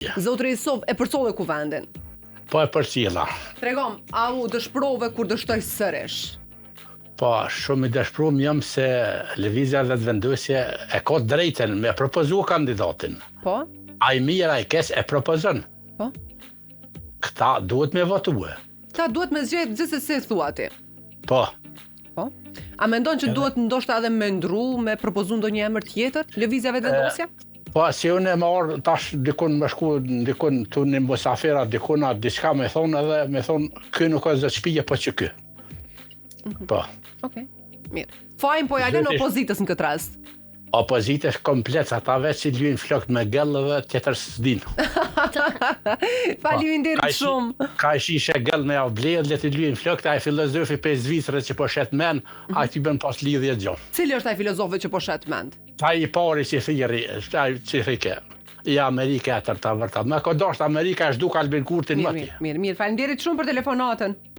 Zotri Isov e përcollë kuvendin. Po e përcjella. Tregom, a u dëshprove kur dështoj sërish? Po, shumë i dëshpëruar jam se lëvizja dhe vendosje e ka drejtën me propozu kandidatin. Po? A i mirë, a i kes e propozon. Po? Këta duhet me votue. Ta duhet me zgjedh gjithsesi thua ti. Po, Po? A mendon që duhet ndoshta edhe me ndru, me propozu ndonjë emër tjetër, lëvizja vendosja? po si unë e marr tash dikun më shku dikun tu në mosafira dikuna diçka më thon edhe më thon ky nuk ka zot shtëpia po që ky. Po. Okej. Mirë. Fajin po ja lën opozitës në këtë rast. Opozita është komplet, ata veç që luajnë flokët me gëllë dhe tjetër s'din. Faleminderit shumë. Ka shishe gëllë me avbledh, le të luajnë flokët, ai filozofi pe zvicrët që po shet men, ai ti bën pas lidhje gjë. Cili është ai filozofi që po shet mend? Ta i pari që thirri, ai që thike. Ja Amerika e tërta vërtat. Me ka dashur Amerika është duk Albin Kurtin më ti. Mirë. Faleminderit shumë për telefonatën.